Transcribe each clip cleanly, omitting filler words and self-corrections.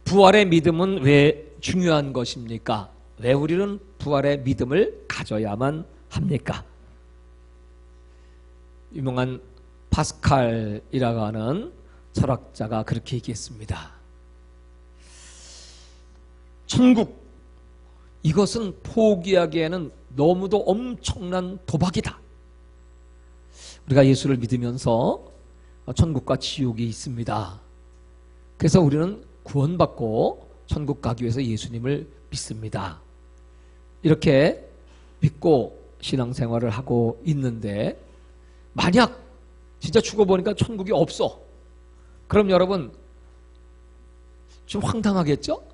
부활의 믿음은 왜 중요한 것입니까? 왜 우리는 부활의 믿음을 가져야만 합니까? 유명한 파스칼이라고 하는 철학자가 그렇게 얘기했습니다. 천국, 이것은 포기하기에는 너무도 엄청난 도박이다. 우리가 예수를 믿으면서 천국과 지옥이 있습니다. 그래서 우리는 구원받고 천국 가기 위해서 예수님을 믿습니다. 이렇게 믿고 신앙생활을 하고 있는데 만약 진짜 죽어보니까 천국이 없어. 그럼 여러분 좀 황당하겠죠?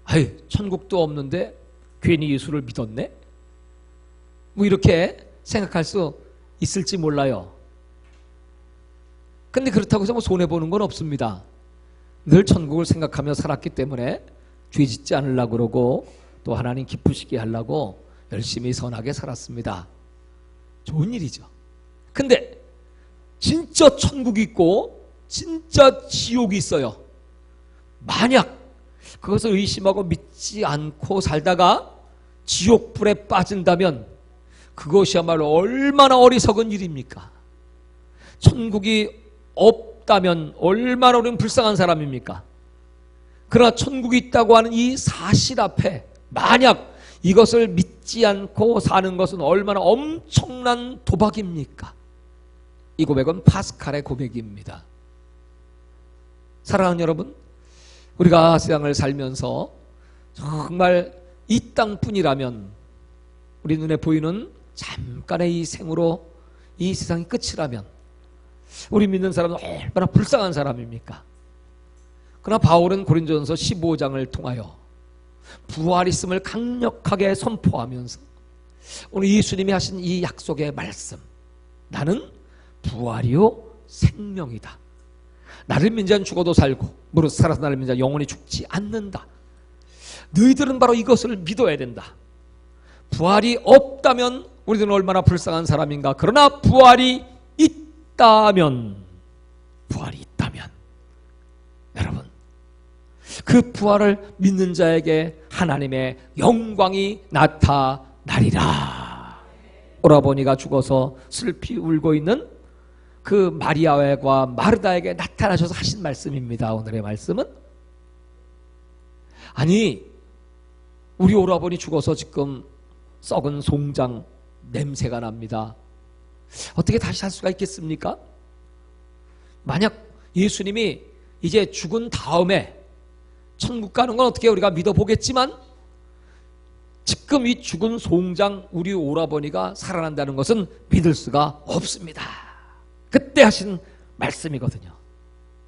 아이, 천국도 없는데 괜히 예수를 믿었네? 뭐 이렇게 생각할 수 있을지 몰라요. 근데 그렇다고 해서 뭐 손해보는 건 없습니다. 늘 천국을 생각하며 살았기 때문에 죄 짓지 않으려고 그러고 또 하나님 기쁘시게 하려고 열심히 선하게 살았습니다. 좋은 일이죠. 근데 진짜 천국이 있고 진짜 지옥이 있어요. 만약 그것을 의심하고 믿지 않고 살다가 지옥불에 빠진다면 그것이야말로 얼마나 어리석은 일입니까? 천국이 없다면 얼마나 우리는 불쌍한 사람입니까? 그러나 천국이 있다고 하는 이 사실 앞에 만약 이것을 믿지 않고 사는 것은 얼마나 엄청난 도박입니까? 이 고백은 파스칼의 고백입니다. 사랑하는 여러분, 우리가 세상을 살면서 정말 이 땅뿐이라면 우리 눈에 보이는 잠깐의 이 생으로 이 세상이 끝이라면 우리 믿는 사람은 얼마나 불쌍한 사람입니까? 그러나 바울은 고린도전서 15장을 통하여 부활이 있음을 강력하게 선포하면서 오늘 예수님이 하신 이 약속의 말씀, 나는 부활이요 생명이다. 나를 믿는 자는 죽어도 살고 무릇 살아서 나를 믿는 자는 영원히 죽지 않는다. 너희들은 바로 이것을 믿어야 된다. 부활이 없다면 우리들은 얼마나 불쌍한 사람인가. 그러나 부활이 있다면 여러분, 그 부활을 믿는 자에게 하나님의 영광이 나타나리라. 오라버니가 죽어서 슬피 울고 있는 그 마리아와 마르다에게 나타나셔서 하신 말씀입니다. 오늘의 말씀은 아니, 우리 오라버니 죽어서 지금 썩은 송장 냄새가 납니다. 어떻게 다시 살 수가 있겠습니까? 만약 예수님이 이제 죽은 다음에 천국 가는 건 어떻게 우리가 믿어보겠지만 지금 이 죽은 송장 우리 오라버니가 살아난다는 것은 믿을 수가 없습니다. 그때 하신 말씀이거든요.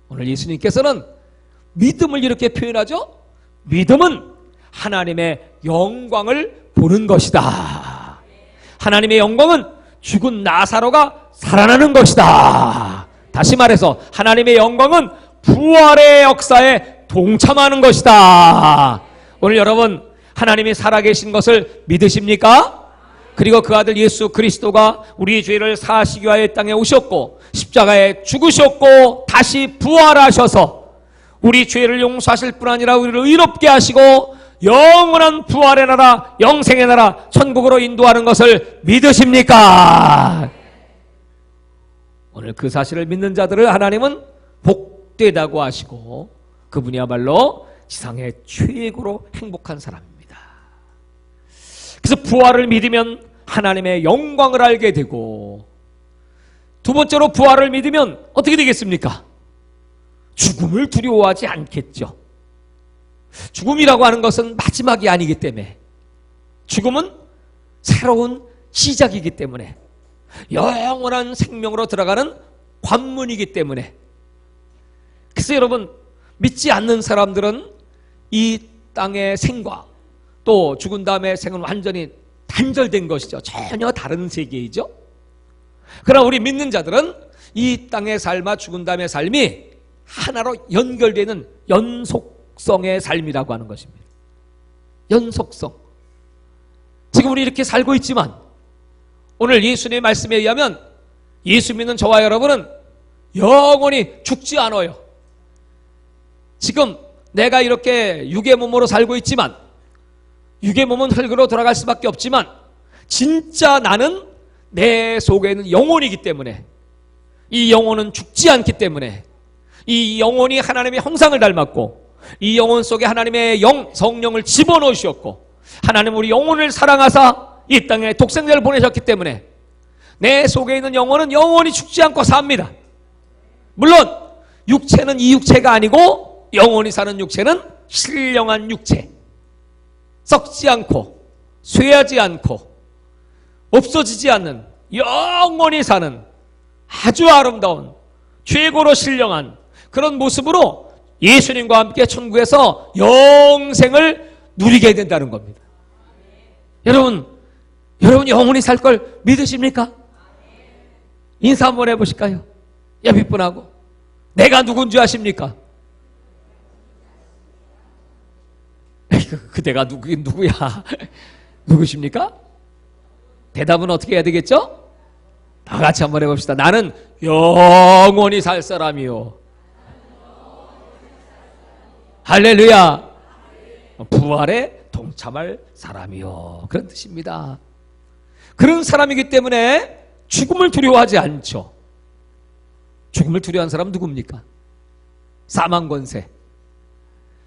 오늘 예수님께서는 믿음을 이렇게 표현하죠. 믿음은 하나님의 영광을 보는 것이다. 하나님의 영광은 죽은 나사로가 살아나는 것이다. 다시 말해서 하나님의 영광은 부활의 역사에 동참하는 것이다. 오늘 여러분, 하나님이 살아계신 것을 믿으십니까? 그리고 그 아들 예수 그리스도가 우리 죄를 사하시기 위하여 땅에 오셨고 십자가에 죽으셨고 다시 부활하셔서 우리 죄를 용서하실 뿐 아니라 우리를 의롭게 하시고 영원한 부활의 나라, 영생의 나라, 천국으로 인도하는 것을 믿으십니까? 오늘 그 사실을 믿는 자들을 하나님은 복되다고 하시고 그분이야말로 지상의 최고로 행복한 사람입니다. 그래서 부활을 믿으면 하나님의 영광을 알게 되고, 두 번째로 부활을 믿으면 어떻게 되겠습니까? 죽음을 두려워하지 않겠죠. 죽음이라고 하는 것은 마지막이 아니기 때문에, 죽음은 새로운 시작이기 때문에, 영원한 생명으로 들어가는 관문이기 때문에. 그래서 여러분, 믿지 않는 사람들은 이 땅의 생과 또 죽은 다음의 생은 완전히 단절된 것이죠. 전혀 다른 세계이죠. 그러나 우리 믿는 자들은 이 땅의 삶과 죽은 다음의 삶이 하나로 연결되는 연속성의 삶이라고 하는 것입니다. 연속성. 지금 우리 이렇게 살고 있지만 오늘 예수님의 말씀에 의하면 예수 믿는 저와 여러분은 영원히 죽지 않아요. 지금 내가 이렇게 육의 몸으로 살고 있지만, 육의 몸은 흙으로 돌아갈 수밖에 없지만, 진짜 나는 내 속에 있는 영혼이기 때문에, 이 영혼은 죽지 않기 때문에, 이 영혼이 하나님의 형상을 닮았고, 이 영혼 속에 하나님의 성령을 집어넣으셨고, 하나님 우리 영혼을 사랑하사 이 땅에 독생자를 보내셨기 때문에 내 속에 있는 영혼은 영원히 죽지 않고 삽니다. 물론 육체는 이 육체가 아니고 영원히 사는 육체는 신령한 육체, 썩지 않고 쇠하지 않고 없어지지 않는 영원히 사는 아주 아름다운 최고로 신령한 그런 모습으로 예수님과 함께 천국에서 영생을 누리게 된다는 겁니다. 여러분 영원히 살 걸 믿으십니까? 인사 한번 해보실까요? 옆에 분하고. 내가 누군지 아십니까? 그대가 누구야? 누구십니까? 대답은 어떻게 해야 되겠죠? 다 같이 한번 해봅시다. 나는 영원히 살 사람이요. 할렐루야. 부활에 동참할 사람이요. 그런 뜻입니다. 그런 사람이기 때문에 죽음을 두려워하지 않죠. 죽음을 두려워하는 사람 누굽니까? 사망 권세.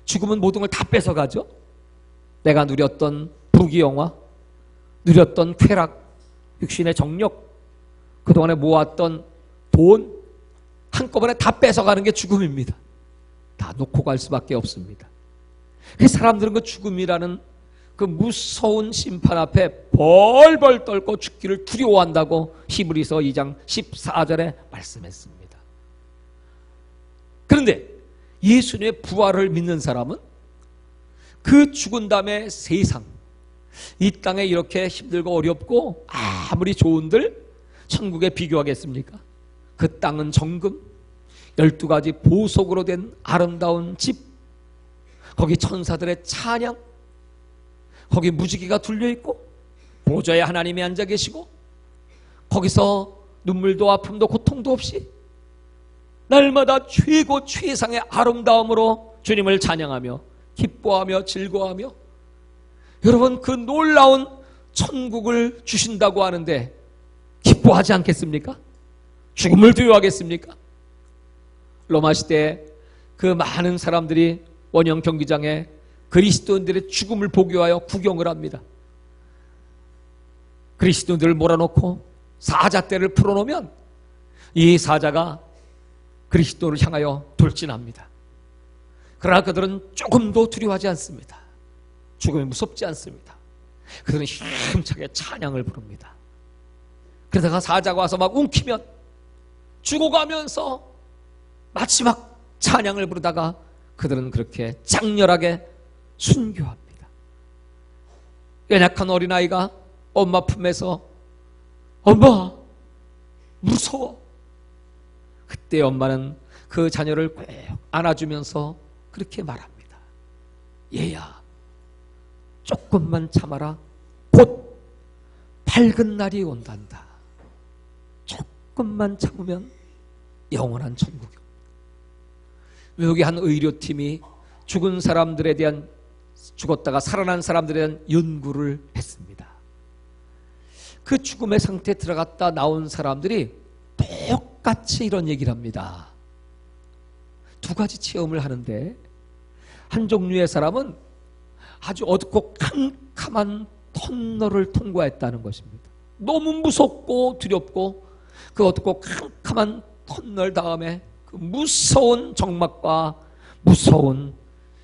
죽음은 모든 걸 다 뺏어가죠. 내가 누렸던 부귀영화, 누렸던 쾌락, 육신의 정력, 그동안에 모았던 돈 한꺼번에 다 뺏어가는 게 죽음입니다. 다 놓고 갈 수밖에 없습니다. 그 사람들은 그 죽음이라는 그 무서운 심판 앞에 벌벌 떨고 죽기를 두려워한다고 히브리서 2장 14절에 말씀했습니다. 그런데 예수님의 부활을 믿는 사람은 그 죽은 다음에 세상, 이 땅에 이렇게 힘들고 어렵고 아무리 좋은들 천국에 비교하겠습니까? 그 땅은 정금, 12가지 보석으로 된 아름다운 집, 거기 천사들의 찬양, 거기 무지개가 둘려있고 보좌에 하나님이 앉아 계시고 거기서 눈물도 아픔도 고통도 없이 날마다 최고 최상의 아름다움으로 주님을 찬양하며 기뻐하며 즐거워하며, 여러분 그 놀라운 천국을 주신다고 하는데 기뻐하지 않겠습니까? 죽음을 두려워하겠습니까? 로마 시대에 그 많은 사람들이 원형 경기장에 그리스도인들의 죽음을 보기 위하여 구경을 합니다. 그리스도인들을 몰아놓고 사자떼를 풀어놓으면 이 사자가 그리스도를 향하여 돌진합니다. 그러나 그들은 조금도 두려워하지 않습니다. 죽음이 무섭지 않습니다. 그들은 힘차게 찬양을 부릅니다. 그러다가 사자가 와서 막 움키면 죽어가면서 마지막 찬양을 부르다가 그들은 그렇게 장렬하게 순교합니다. 연약한 어린아이가 엄마 품에서 엄마 무서워. 그때 엄마는 그 자녀를 꼭 안아주면서 그렇게 말합니다. 얘야 조금만 참아라. 곧 밝은 날이 온단다. 조금만 참으면 영원한 천국이 옵니다. 여기 한 의료팀이 죽은 사람들에 대한, 죽었다가 살아난 사람들에 대한 연구를 했습니다. 그 죽음의 상태에 들어갔다 나온 사람들이 똑같이 이런 얘기를 합니다. 두 가지 체험을 하는데, 한 종류의 사람은 아주 어둡고 캄캄한 터널을 통과했다는 것입니다. 너무 무섭고 두렵고 그 어둡고 캄캄한 터널 다음에 그 무서운 정막과 무서운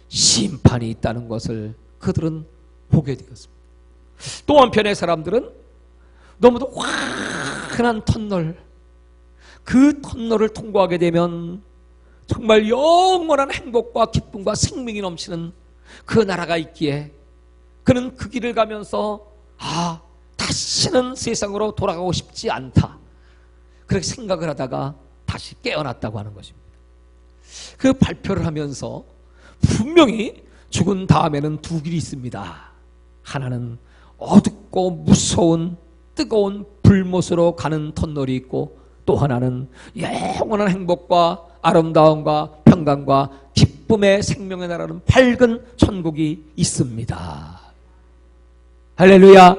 심판이 있다는 것을 그들은 보게 되었습니다. 또 한편의 사람들은 너무도 환한 터널, 그 터널을 통과하게 되면 정말 영원한 행복과 기쁨과 생명이 넘치는 그 나라가 있기에 그는 그 길을 가면서 다시는 세상으로 돌아가고 싶지 않다, 그렇게 생각을 하다가 다시 깨어났다고 하는 것입니다. 그 발표를 하면서 분명히 죽은 다음에는 두 길이 있습니다. 하나는 어둡고 무서운 뜨거운 불못으로 가는 터널이 있고, 또 하나는 영원한 행복과 아름다움과 평강과 기쁨 기쁨의 생명의 나라는 밝은 천국이 있습니다. 할렐루야.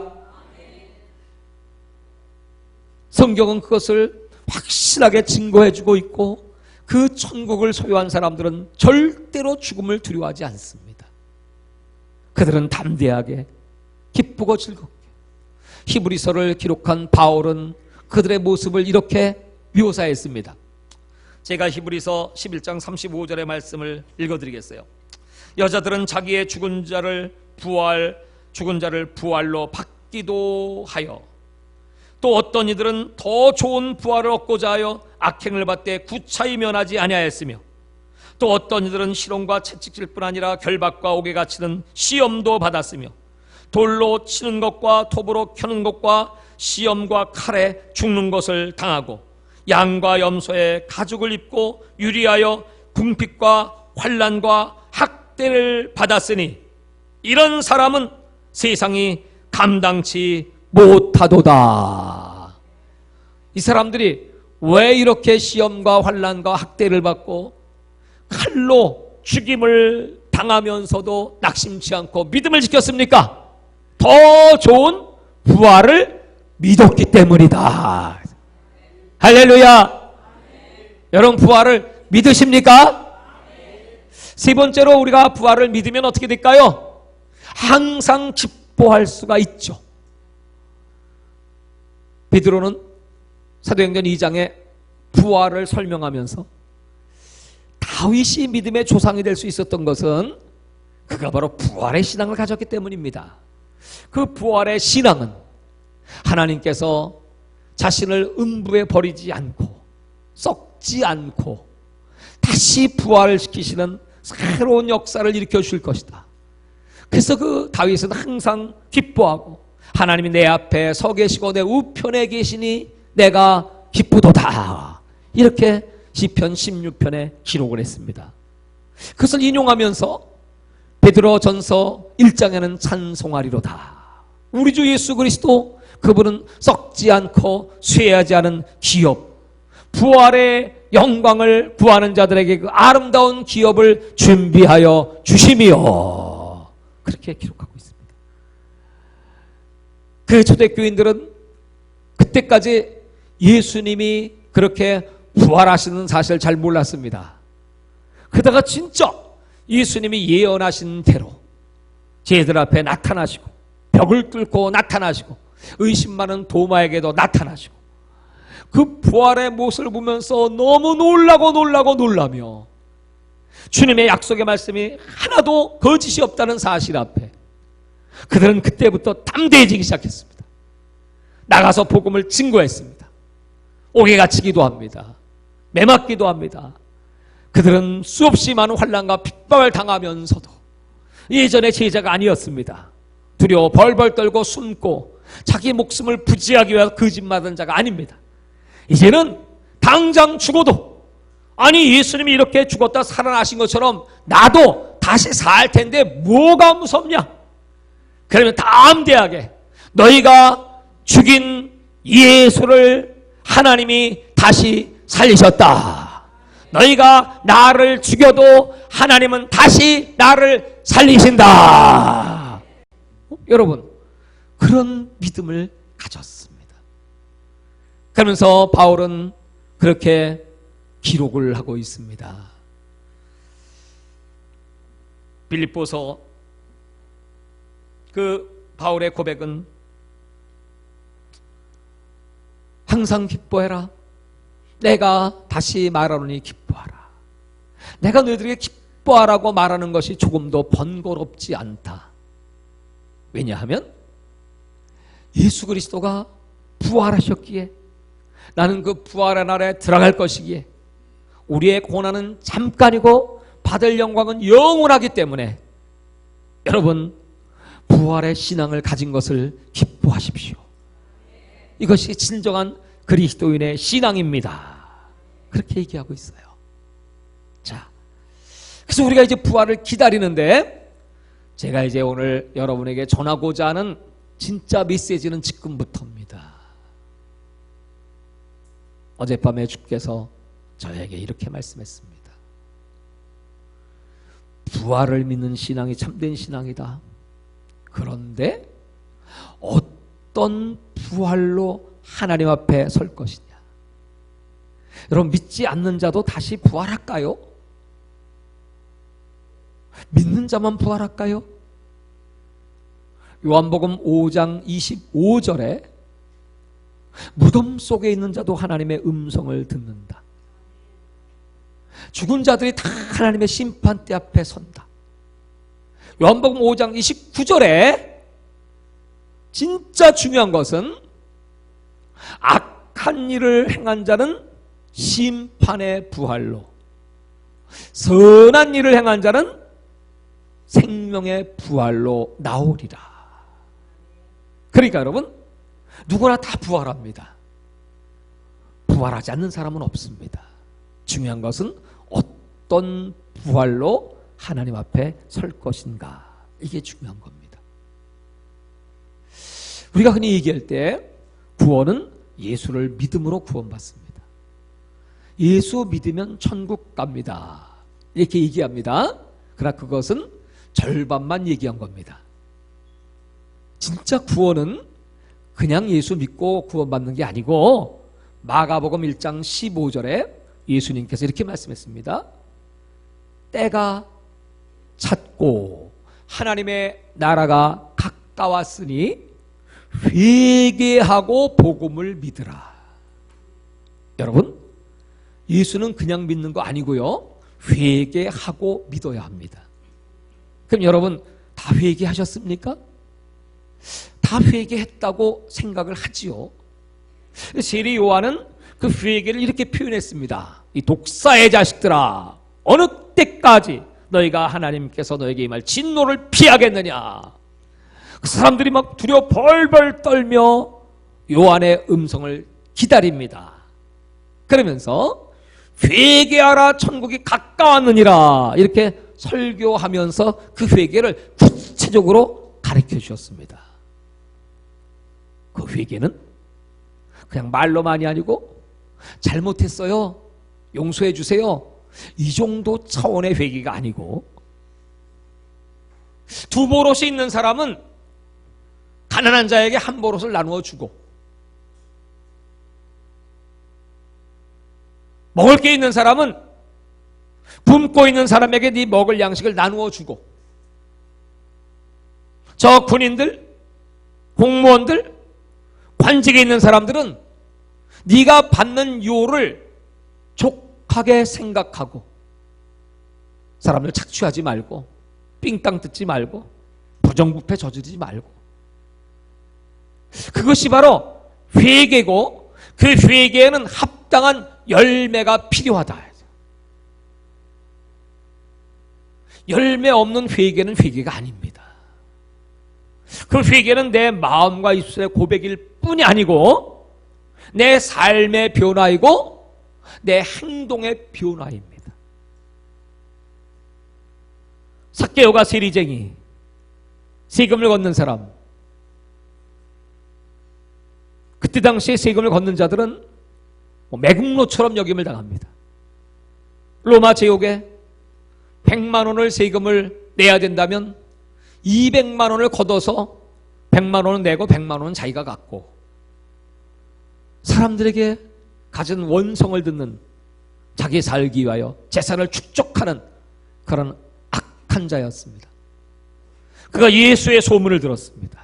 성경은 그것을 확실하게 증거해주고 있고, 그 천국을 소유한 사람들은 절대로 죽음을 두려워하지 않습니다. 그들은 담대하게 기쁘고 즐겁게. 히브리서를 기록한 바울은 그들의 모습을 이렇게 묘사했습니다. 제가 히브리서 11장 35절의 말씀을 읽어드리겠어요. 여자들은 자기의 죽은 자를 부활로 받기도 하여, 또 어떤 이들은 더 좋은 부활을 얻고자 하여 악행을 받되 구차히 면하지 아니하였으며, 또 어떤 이들은 실험과 채찍질 뿐 아니라 결박과 옥에 갇히는 시험도 받았으며, 돌로 치는 것과 톱으로 켜는 것과 시험과 칼에 죽는 것을 당하고, 양과 염소의 가죽을 입고 유리하여 궁핍과 환난과 학대를 받았으니 이런 사람은 세상이 감당치 못하도다. 이 사람들이 왜 이렇게 시험과 환난과 학대를 받고 칼로 죽임을 당하면서도 낙심치 않고 믿음을 지켰습니까? 더 좋은 부활을 믿었기 때문이다. 할렐루야. 여러분, 부활을 믿으십니까? 세 번째로 우리가 부활을 믿으면 어떻게 될까요? 항상 기뻐할 수가 있죠. 베드로는 사도행전 2장에 부활을 설명하면서 다윗이 믿음의 조상이 될 수 있었던 것은 그가 바로 부활의 신앙을 가졌기 때문입니다. 그 부활의 신앙은 하나님께서 자신을 음부에 버리지 않고 썩지 않고 다시 부활을 시키시는 새로운 역사를 일으켜 주실 것이다. 그래서 그 다윗은 항상 기뻐하고, 하나님이 내 앞에 서 계시고 내 우편에 계시니 내가 기쁘도다, 이렇게 시편 16편에 기록을 했습니다. 그것을 인용하면서 베드로 전서 1장에는 찬송하리로다. 우리 주 예수 그리스도, 그분은 썩지 않고 쇠하지 않은 기업, 부활의 영광을 구하는 자들에게 그 아름다운 기업을 준비하여 주심이요, 그렇게 기록하고 있습니다. 그 초대교인들은 그때까지 예수님이 그렇게 부활하시는 사실을 잘 몰랐습니다. 그러다가 진짜 예수님이 예언하신 대로 제들 앞에 나타나시고, 벽을 뚫고 나타나시고, 의심 많은 도마에게도 나타나시고, 그 부활의 모습을 보면서 너무 놀라며 주님의 약속의 말씀이 하나도 거짓이 없다는 사실 앞에 그들은 그때부터 담대해지기 시작했습니다. 나가서 복음을 증거했습니다. 옥에 갇히기도 합니다. 매맞기도 합니다. 그들은 수없이 많은 환난과 핍박을 당하면서도 예전의 제자가 아니었습니다. 두려워 벌벌 떨고 숨고 자기 목숨을 부지하기 위해 거짓말하는 자가 아닙니다. 이제는 당장 죽어도, 아니 예수님이 이렇게 죽었다 살아나신 것처럼 나도 다시 살 텐데 뭐가 무섭냐? 그러면 담대하게 너희가 죽인 예수를 하나님이 다시 살리셨다. 너희가 나를 죽여도 하나님은 다시 나를 살리신다. 여러분, 그런 믿음을 가졌습니다. 그러면서 바울은 그렇게 기록을 하고 있습니다. 빌립보서 그 바울의 고백은 항상 기뻐해라. 내가 다시 말하노니 기뻐하라. 내가 너희들에게 기뻐하라고 말하는 것이 조금도 번거롭지 않다. 왜냐하면 예수 그리스도가 부활하셨기에, 나는 그 부활의 날에 들어갈 것이기에, 우리의 고난은 잠깐이고 받을 영광은 영원하기 때문에 여러분, 부활의 신앙을 가진 것을 기뻐하십시오. 이것이 진정한 그리스도인의 신앙입니다. 그렇게 얘기하고 있어요. 자, 그래서 우리가 이제 부활을 기다리는데, 제가 이제 오늘 여러분에게 전하고자 하는 진짜 메시지는 지금부터입니다. 어젯밤에 주께서 저에게 이렇게 말씀했습니다. 부활을 믿는 신앙이 참된 신앙이다. 그런데 어떤 부활로 하나님 앞에 설 것이냐? 여러분, 믿지 않는 자도 다시 부활할까요? 믿는 자만 부활할까요? 요한복음 5장 25절에 무덤 속에 있는 자도 하나님의 음성을 듣는다. 죽은 자들이 다 하나님의 심판대 앞에 선다. 요한복음 5장 29절에 진짜 중요한 것은 악한 일을 행한 자는 심판의 부활로, 선한 일을 행한 자는 생명의 부활로 나오리라. 그러니까 여러분, 누구나 다 부활합니다. 부활하지 않는 사람은 없습니다. 중요한 것은 어떤 부활로 하나님 앞에 설 것인가, 이게 중요한 겁니다. 우리가 흔히 얘기할 때 구원은 예수를 믿음으로 구원받습니다. 예수 믿으면 천국 갑니다, 이렇게 얘기합니다. 그러나 그것은 절반만 얘기한 겁니다. 진짜 구원은 그냥 예수 믿고 구원받는 게 아니고, 마가복음 1장 15절에 예수님께서 이렇게 말씀했습니다. 때가 찼고 하나님의 나라가 가까웠으니 회개하고 복음을 믿으라. 여러분, 예수는 그냥 믿는 거 아니고요, 회개하고 믿어야 합니다. 그럼 여러분, 다 회개하셨습니까? 다 회개했다고 생각을 하지요. 세리 요한은 그 회개를 이렇게 표현했습니다. 이 독사의 자식들아, 어느 때까지 너희가 하나님께서 너에게 임할 진노를 피하겠느냐. 그 사람들이 막 두려워 벌벌 떨며 요한의 음성을 기다립니다. 그러면서 회개하라, 천국이 가까웠느니라, 이렇게 설교하면서 그 회개를 구체적으로 가르쳐 주셨습니다. 그 회개는 그냥 말로만이 아니고, 잘못했어요, 용서해 주세요, 이 정도 차원의 회개가 아니고, 두 보롯이 있는 사람은 가난한 자에게 한 보롯을 나누어 주고, 먹을 게 있는 사람은 굶고 있는 사람에게 네 먹을 양식을 나누어 주고, 저 군인들, 공무원들, 관직에 있는 사람들은 네가 받는 요를 족하게 생각하고, 사람들 착취하지 말고, 삥땅 뜯지 말고, 부정부패 저지르지 말고, 그것이 바로 회개고, 그 회개에는 합당한 열매가 필요하다. 열매 없는 회개는 회개가 아닙니다. 그 회개는 내 마음과 입술의 고백일 뿐이 아니고, 내 삶의 변화이고 내 행동의 변화입니다. 삭개오가 세리쟁이, 세금을 걷는 사람, 그때 당시에 세금을 걷는 자들은 매국노처럼 여김을 당합니다. 로마 제국에 100만 원을 세금을 내야 된다면 200만 원을 걷어서 100만 원은 내고 100만 원은 자기가 갖고, 사람들에게 가진 원성을 듣는, 자기 살기 위하여 재산을 축적하는 그런 악한 자였습니다. 그가 예수의 소문을 들었습니다.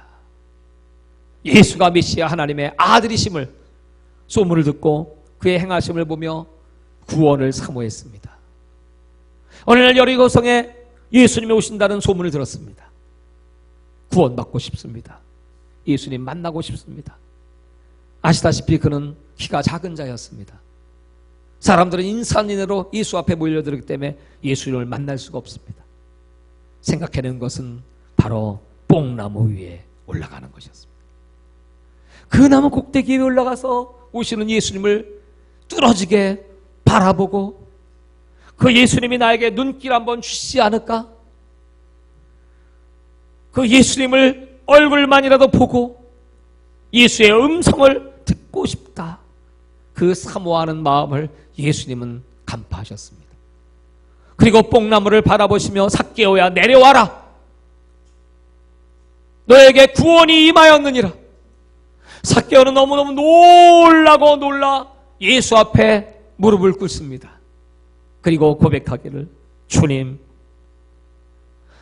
예수가 메시아 하나님의 아들이심을 소문을 듣고 그의 행하심을 보며 구원을 사모했습니다. 어느 날 여리고성에 예수님이 오신다는 소문을 들었습니다. 구원받고 싶습니다. 예수님 만나고 싶습니다. 아시다시피 그는 키가 작은 자였습니다. 사람들은 인산인해로 예수 앞에 몰려들기 때문에 예수님을 만날 수가 없습니다. 생각해낸 것은 바로 뽕나무 위에 올라가는 것이었습니다. 그 나무 꼭대기 위에 올라가서 오시는 예수님을 뚫어지게 바라보고, 그 예수님이 나에게 눈길 한번 주시지 않을까? 그 예수님을 얼굴만이라도 보고 예수의 음성을 듣고 싶다. 그 사모하는 마음을 예수님은 간파하셨습니다. 그리고 뽕나무를 바라보시며 삭개오야 내려와라. 너에게 구원이 임하였느니라. 삭개오는 너무너무 놀라 예수 앞에 무릎을 꿇습니다. 그리고 고백하기를 주님,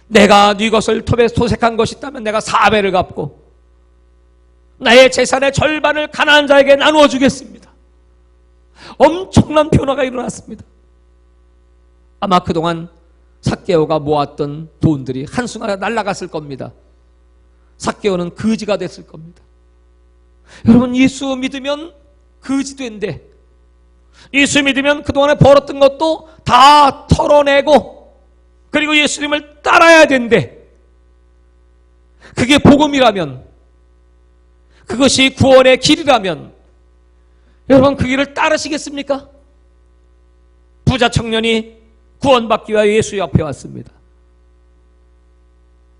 내가 네 것을 토색한 것이 있다면 내가 4배를 갚고 나의 재산의 절반을 가난한 자에게 나누어 주겠습니다. 엄청난 변화가 일어났습니다. 아마 그동안 삭개오가 모았던 돈들이 한순간에 날아갔을 겁니다. 삭개오는 거지가 됐을 겁니다. 여러분, 예수 믿으면 거지 된대. 예수 믿으면 그동안에 벌었던 것도 다 털어내고 그리고 예수님을 따라야 된대. 그게 복음이라면, 그것이 구원의 길이라면 여러분 그 길을 따르시겠습니까? 부자 청년이 구원받기 위하여 예수 앞에 왔습니다.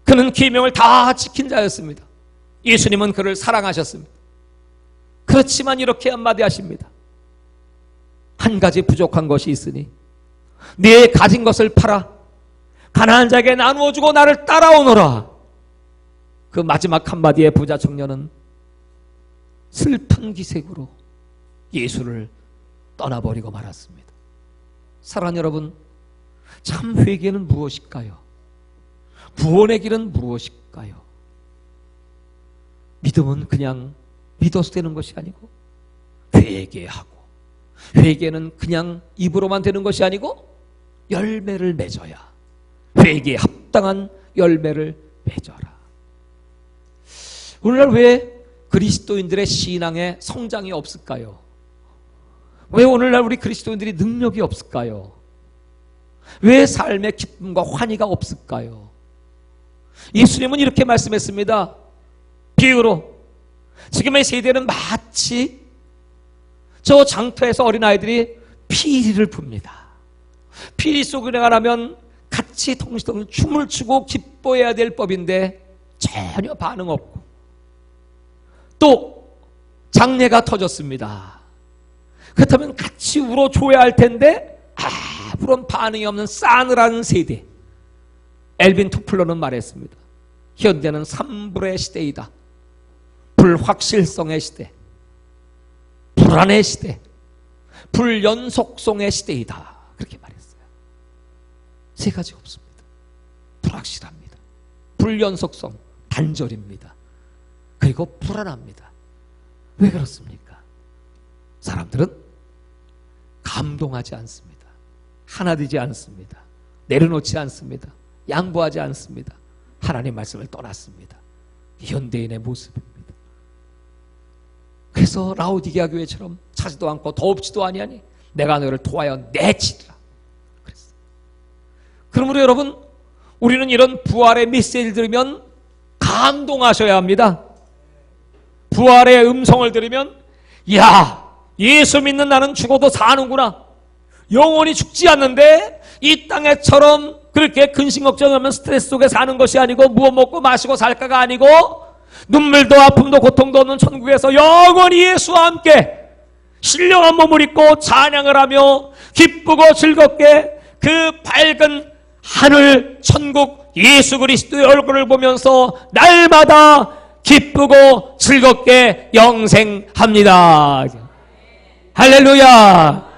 그는 계명을 다 지킨 자였습니다. 예수님은 그를 사랑하셨습니다. 그렇지만 이렇게 한마디 하십니다. 한 가지 부족한 것이 있으니 네 가진 것을 팔아 가난한 자에게 나누어 주고 나를 따라오너라. 그 마지막 한마디에 부자 청년은 슬픈 기색으로 예수를 떠나버리고 말았습니다. 사랑하는 여러분, 참 회개는 무엇일까요? 구원의 길은 무엇일까요? 믿음은 그냥 믿어서 되는 것이 아니고 회개하고, 회개는 그냥 입으로만 되는 것이 아니고 열매를 맺어야, 회개에 합당한 열매를 맺어라. 오늘날 왜 그리스도인들의 신앙에 성장이 없을까요? 왜 오늘날 우리 그리스도인들이 능력이 없을까요? 왜 삶의 기쁨과 환희가 없을까요? 예수님은 이렇게 말씀했습니다. 비유로, 지금의 세대는 마치 저 장터에서 어린아이들이 피리를 붑니다. 피리 속에 나가면 같이 동시동시 춤을 추고 기뻐해야 될 법인데 전혀 반응 없고, 또 장례가 터졌습니다. 그렇다면 같이 울어줘야 할 텐데 아무런 반응이 없는 싸늘한 세대. 엘빈 투플러는 말했습니다. 현대는 산불의 시대이다. 불확실성의 시대, 불안의 시대, 불연속성의 시대이다. 그렇게 말했어요. 세 가지 없습니다. 불확실합니다. 불연속성, 단절입니다. 그리고 불안합니다. 왜 그렇습니까? 사람들은 감동하지 않습니다. 하나 되지 않습니다. 내려놓지 않습니다. 양보하지 않습니다. 하나님 말씀을 떠났습니다. 현대인의 모습입니다. 그래서 라오디게아 교회처럼 차지도 않고 더웁지도 아니하니 내가 너를 도하여 내치리라 그랬어요. 그러므로 여러분, 우리는 이런 부활의 메시지를 들으면 감동하셔야 합니다. 부활의 음성을 들으면, 야, 예수 믿는 나는 죽어도 사는구나. 영원히 죽지 않는데 이 땅에처럼 그렇게 근심 걱정하면 스트레스 속에 사는 것이 아니고, 무엇 먹고 마시고 살까가 아니고, 눈물도 아픔도 고통도 없는 천국에서 영원히 예수와 함께 신령한 몸을 입고 찬양을 하며 기쁘고 즐겁게 그 밝은 하늘 천국 예수 그리스도의 얼굴을 보면서 날마다 기쁘고 즐겁게 영생합니다. 할렐루야.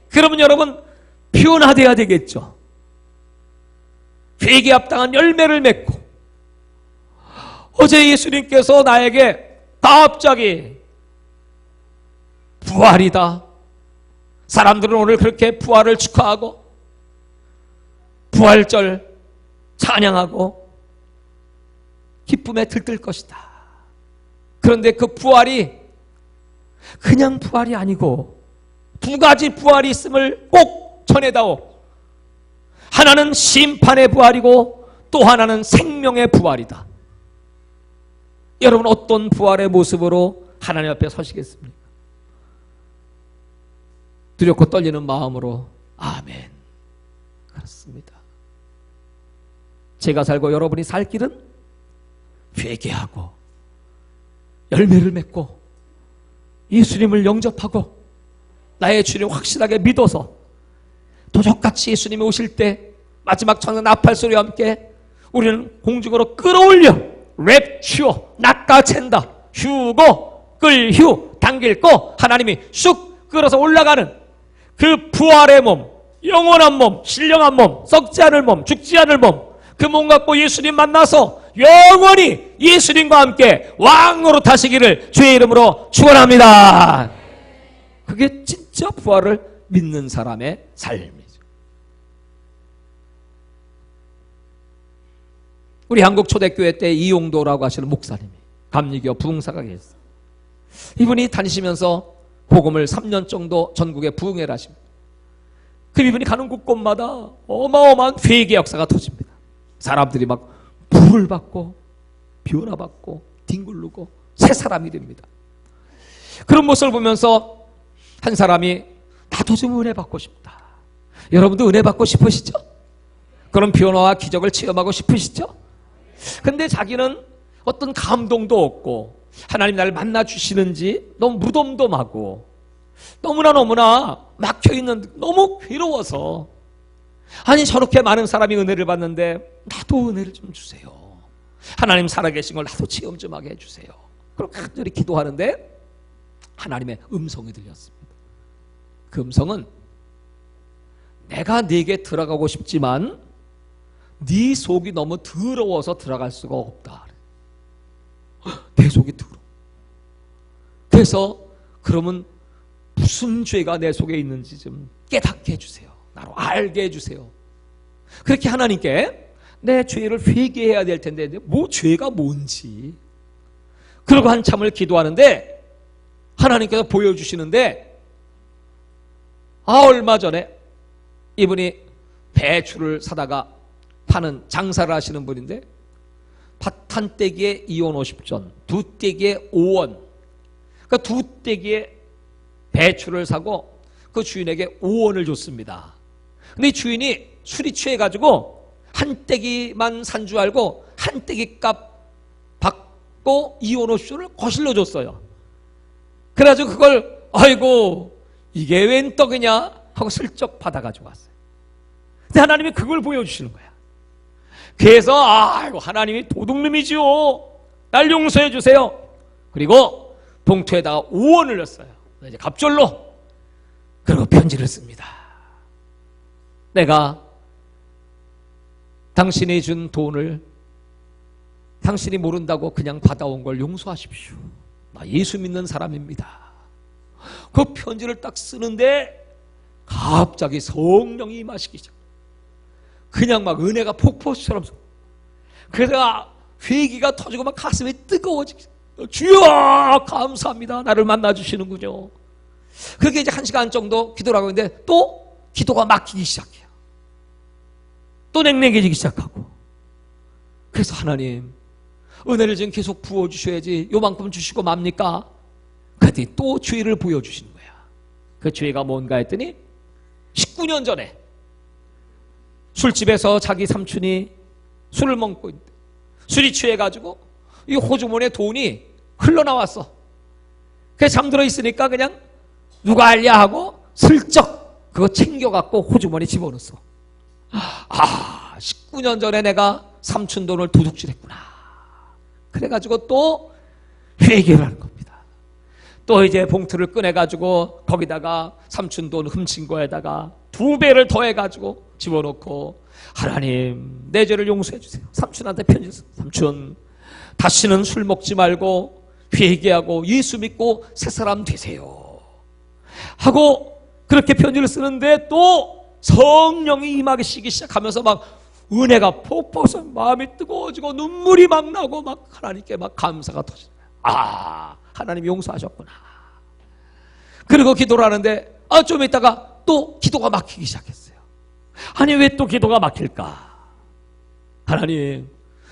그러면 여러분, 변화되어야 되겠죠. 회개에 합당한 열매를 맺고, 어제 예수님께서 나에게 갑자기 부활이다. 사람들은 오늘 그렇게 부활을 축하하고 부활절 찬양하고 기쁨에 들뜰 것이다. 그런데 그 부활이 그냥 부활이 아니고 두 가지 부활이 있음을 꼭 전해다오. 하나는 심판의 부활이고 또 하나는 생명의 부활이다. 여러분, 어떤 부활의 모습으로 하나님 앞에 서시겠습니까? 두렵고 떨리는 마음으로 아멘. 그렇습니다. 제가 살고 여러분이 살 길은 회개하고 열매를 맺고 예수님을 영접하고 나의 주를 확실하게 믿어서 도적같이 예수님이 오실 때 마지막 천사 나팔 소리와 함께 우리는 공중으로 끌어올려 랩치어 낚아챈다. 휴고 끌휴 당길고 하나님이 쑥 끌어서 올라가는 그 부활의 몸, 영원한 몸, 신령한 몸, 썩지 않을 몸, 죽지 않을 몸, 그 몸 갖고 예수님 만나서 영원히 예수님과 함께 왕으로 타시기를 주의 이름으로 축원합니다. 그게 진짜 부활을 믿는 사람의 삶이죠. 우리 한국 초대교회 때 이용도라고 하시는 목사님이 감리교 부흥사가 계셨어요. 이분이 다니시면서 복음을 3년 정도 전국에 부흥회를 하십니다. 그 이분이 가는 곳곳마다 어마어마한 회개 역사가 터집니다. 사람들이 막 불을 받고 변화받고 뒹굴르고 새 사람이 됩니다. 그런 모습을 보면서 한 사람이 나도 좀 은혜 받고 싶다. 여러분도 은혜 받고 싶으시죠? 그런 변화와 기적을 체험하고 싶으시죠? 근데 자기는 어떤 감동도 없고 하나님 나를 만나 주시는지 너무 무덤덤하고 너무나 막혀있는 너무 괴로워서 아니 저렇게 많은 사람이 은혜를 받는데 나도 은혜를 좀 주세요. 하나님 살아계신 걸 나도 체험 좀 하게 해주세요. 그렇게 간절히 기도하는데 하나님의 음성이 들렸습니다. 그 음성은 내가 네게 들어가고 싶지만 네 속이 너무 더러워서 들어갈 수가 없다. 내 속이 더러워. 그래서 그러면 무슨 죄가 내 속에 있는지 좀 깨닫게 해주세요. 나로 알게 해주세요. 그렇게 하나님께 내 죄를 회개해야 될 텐데 뭐 죄가 뭔지 그러고 한참을 기도하는데 하나님께서 보여주시는데 얼마 전에 이분이 배추를 사다가 파는 장사를 하시는 분인데 밭 한 떼기에 2원 50전, 두 떼기에 5원. 그러니까 두 떼기에 배추를 사고 그 주인에게 5원을 줬습니다. 근데 이 주인이 술이 취해가지고 한 떼기만 산 줄 알고 한 떼기 값 받고 2원 50전을 거실러 줬어요. 그래가지고 그걸 아이고 이게 웬 떡이냐 하고 슬쩍 받아가지고 왔어요. 근데 하나님이 그걸 보여주시는 거야. 그래서 아이고 하나님이 도둑놈이지요. 날 용서해 주세요. 그리고 봉투에다가 5원을 넣었어요. 이제 갑절로. 그리고 편지를 씁니다. 내가 당신이 준 돈을 당신이 모른다고 그냥 받아온 걸 용서하십시오. 나 예수 믿는 사람입니다. 그 편지를 딱 쓰는데 갑자기 성령이 임하시기 시작. 그냥 막 은혜가 폭포수처럼. 그래서 회기가 터지고 막 가슴이 뜨거워지기. 주여 감사합니다. 나를 만나주시는군요. 그렇게 이제 1시간 정도 기도를 하고 있는데 또 기도가 막히기 시작해요. 또 냉랭해지기 시작하고. 그래서 하나님 은혜를 좀 계속 부어주셔야지 요만큼 주시고 맙니까? 그랬더니 또 죄를 보여주시는 거야. 그 죄가 뭔가 했더니 19년 전에 술집에서 자기 삼촌이 술을 먹고 있는데 술이 취해가지고 이 호주머니에 돈이 흘러나왔어. 그래서 잠들어 있으니까 그냥 누가 알냐 하고 슬쩍 그거 챙겨갖고 호주머니 집어넣었어. 19년 전에 내가 삼촌 돈을 도둑질했구나. 그래가지고 또 회개를 하는 겁니다. 또 이제 봉투를 꺼내가지고 거기다가 삼촌 돈 훔친 거에다가 2배를 더해가지고 집어넣고 하나님 내 죄를 용서해 주세요. 삼촌한테 편지 써. 삼촌 다시는 술 먹지 말고 회개하고 예수 믿고 새 사람 되세요 하고 그렇게 편지를 쓰는데 또 성령이 임하기 시작하면서 막 은혜가 폭포해서 마음이 뜨거워지고 눈물이 막 나고 막 하나님께 막 감사가 터지는 거야. 하나님이 용서하셨구나. 그리고 기도를 하는데 좀 있다가 또 기도가 막히기 시작했어요. 아니 왜 또 기도가 막힐까? 하나님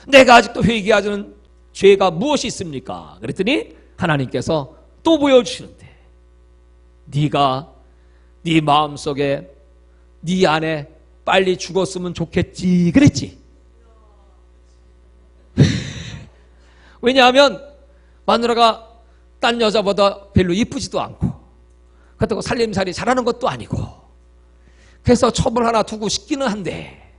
내가 아직도 회개하지 않은 죄가 무엇이 있습니까? 그랬더니 하나님께서 또 보여주시는데 네가 네 마음속에 네 안에 빨리 죽었으면 좋겠지 그랬지. 왜냐하면 마누라가 딴 여자보다 별로 이쁘지도 않고 그렇다고 살림살이 잘하는 것도 아니고 그래서 첩을 하나 두고 싶기는 한데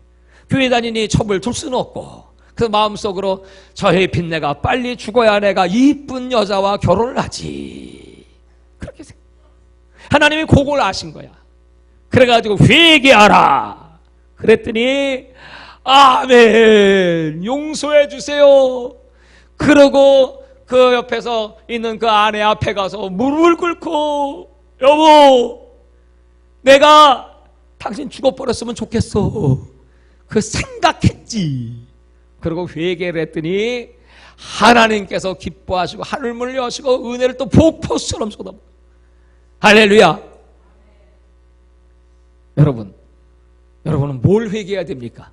교회 다니니 첩을 둘 수는 없고, 그래서 마음속으로 저의 빚내가 빨리 죽어야 내가 이쁜 여자와 결혼을 하지, 그렇게 생각. 하나님이 그걸 아신 거야. 그래가지고 회개하라 그랬더니 아멘, 용서해 주세요. 그러고 그 옆에서 있는 그 아내 앞에 가서 무릎을 꿇고, 여보, 내가 당신 죽어버렸으면 좋겠어, 그 생각했지. 그리고 회개를 했더니 하나님께서 기뻐하시고 하늘문을 여시고 은혜를 또 폭포수처럼 쏟아부어. 할렐루야. 여러분은 뭘 회개해야 됩니까?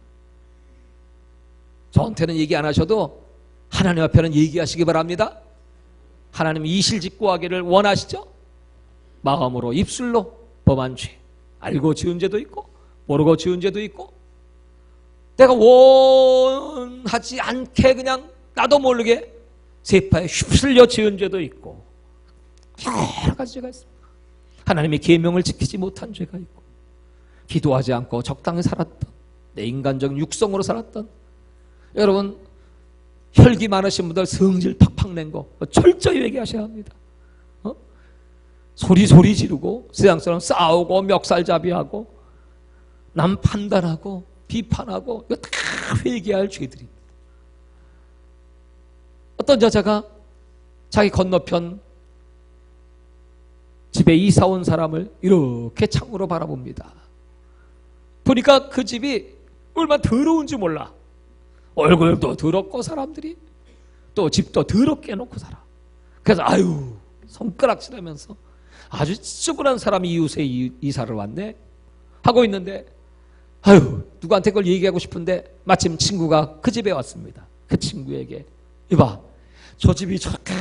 저한테는 얘기 안 하셔도 하나님 앞에는 얘기하시기 바랍니다. 하나님 이실직고하기를 원하시죠? 마음으로, 입술로 범한 죄, 알고 지은 죄도 있고 모르고 지은 죄도 있고, 내가 원하지 않게 그냥 나도 모르게 세파에 휩쓸려 지은 죄도 있고, 여러 가지 죄가 있습니다. 하나님의 계명을 지키지 못한 죄가 있고, 기도하지 않고 적당히 살았던, 내 인간적인 육성으로 살았던, 여러분 혈기 많으신 분들 성질 팍팍 낸 거 철저히 회개하셔야 합니다. 소리 지르고 세상 사람 싸우고 멱살잡이하고 남 판단하고 비판하고, 이거 다 회개할 죄들입니다. 어떤 여자가 자기 건너편 집에 이사 온 사람을 이렇게 창으로 바라봅니다. 보니까 그 집이 얼마나 더러운지 몰라. 얼굴도 더럽고 사람들이 또 집도 더럽게 해놓고 살아. 그래서 아유 손가락질하면서 아주 찌그러운 사람이 이웃에 이사를 왔네 하고 있는데, 아유 누구한테 그걸 얘기하고 싶은데 마침 친구가 그 집에 왔습니다. 그 친구에게, 이봐 저 집이 저렇게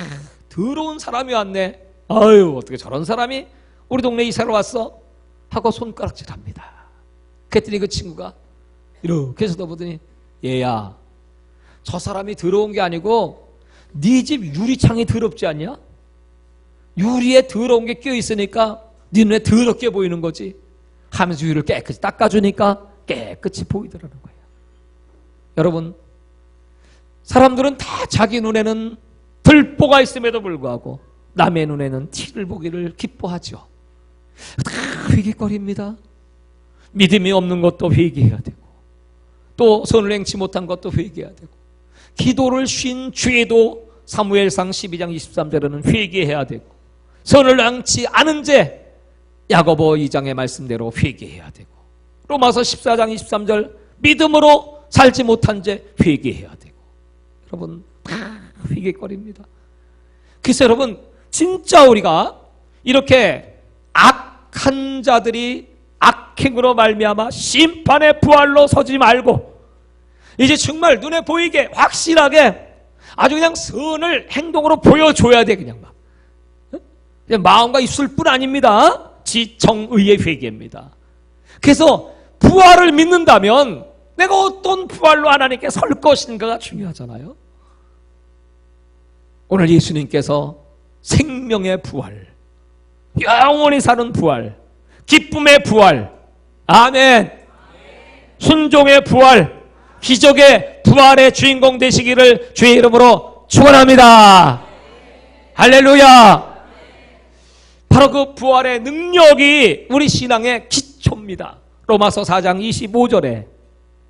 더러운 사람이 왔네, 아유 어떻게 저런 사람이 우리 동네 이사를 왔어 하고 손가락질합니다. 그랬더니 그 친구가 이렇게 쳐다보더니, 얘야 저 사람이 더러운 게 아니고 네 집 유리창이 더럽지 않냐? 유리에 더러운 게 껴있으니까 네 눈에 더럽게 보이는 거지 하면서 유리를 깨끗이 닦아주니까 깨끗이 보이더라는 거예요. 여러분, 사람들은 다 자기 눈에는 들보가 있음에도 불구하고 남의 눈에는 티를 보기를 기뻐하죠. 다 회개거리입니다. 믿음이 없는 것도 회개해야 되고, 또 선을 행치 못한 것도 회개해야 되고, 기도를 쉰 죄도 사무엘상 12장 23절에는 회개해야 되고, 선을 행치 않은 죄 야고보 2장의 말씀대로 회개해야 되고, 로마서 14장 23절 믿음으로 살지 못한 죄 회개해야 되고, 여러분 다 회개거리입니다. 그래서 여러분 진짜 우리가 이렇게 악한 자들이 악행으로 말미암아 심판의 부활로 서지 말고, 이제 정말 눈에 보이게 확실하게 아주 그냥 선을 행동으로 보여줘야 돼. 그냥 막 그냥 마음과 입술뿐 아닙니다. 지정의의 회개입니다. 그래서 부활을 믿는다면 내가 어떤 부활로 하나님께 설 것인가가 중요하잖아요. 오늘 예수님께서 생명의 부활, 영원히 사는 부활, 기쁨의 부활, 아멘, 순종의 부활, 기적의 부활의 주인공 되시기를 주의 이름으로 축원합니다. 할렐루야. 바로 그 부활의 능력이 우리 신앙의 기초입니다. 로마서 4장 25절에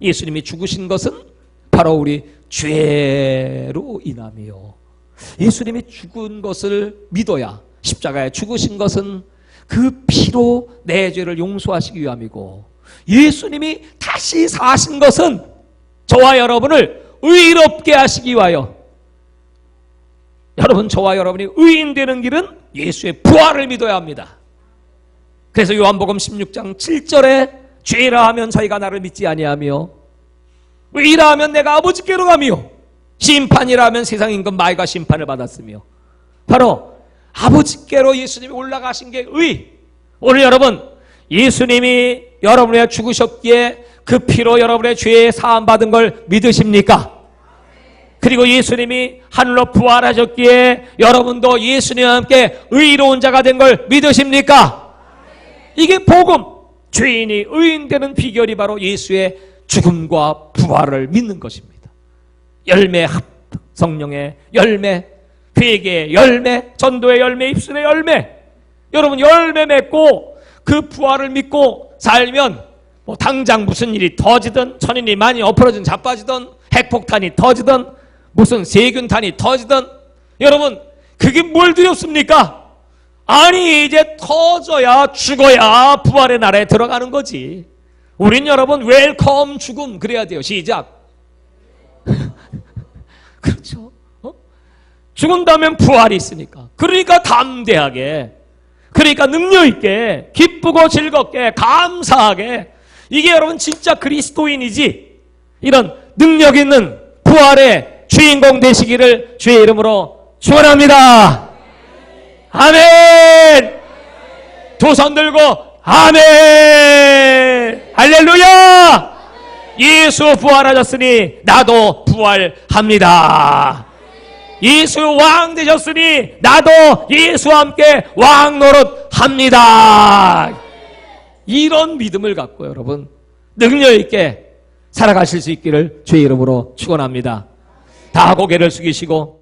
예수님이 죽으신 것은 바로 우리 죄로 인함이요, 예수님이 죽은 것을 믿어야, 십자가에 죽으신 것은 그 피로 내 죄를 용서하시기 위함이고, 예수님이 다시 사신 것은 저와 여러분을 의롭게 하시기 위하여, 여러분 저와 여러분이 의인되는 길은 예수의 부활을 믿어야 합니다. 그래서 요한복음 16장 7절에 죄라 하면 저희가 나를 믿지 아니하며, 의라 하면 내가 아버지께로 가며, 심판이라 하면 세상 임금 마귀가 심판을 받았으며, 바로 아버지께로 예수님이 올라가신 게 의. 오늘 여러분 예수님이 여러분을 위해 죽으셨기에 그 피로 여러분의 죄에 사함 받은 걸 믿으십니까? 그리고 예수님이 하늘로 부활하셨기에 여러분도 예수님과 함께 의로운 자가 된 걸 믿으십니까? 이게 복음. 죄인이 의인되는 비결이 바로 예수의 죽음과 부활을 믿는 것입니다. 열매 성령의 열매, 회개의 열매, 전도의 열매, 입술의 열매. 여러분 열매 맺고 그 부활을 믿고 살면 뭐 당장 무슨 일이 터지든, 천인이 많이 엎어진 자빠지든, 핵폭탄이 터지든, 무슨 세균탄이 터지든, 여러분 그게 뭘 두렵습니까? 아니 이제 터져야 죽어야 부활의 날에 들어가는 거지. 우린 여러분 웰컴 죽음 그래야 돼요. 시작. 그렇죠. 죽은다면 부활이 있으니까. 그러니까 담대하게, 그러니까 능력 있게, 기쁘고 즐겁게, 감사하게, 이게 여러분 진짜 그리스도인이지. 이런 능력 있는 부활의 주인공 되시기를 주의 이름으로 축원합니다. 아멘. 두 손 들고 아멘. 할렐루야. 예수 부활하셨으니 나도 부활합니다. 예수 왕 되셨으니 나도 예수와 함께 왕 노릇합니다. 이런 믿음을 갖고 여러분 능력 있게 살아가실 수 있기를 주의 이름으로 축원합니다. 다 고개를 숙이시고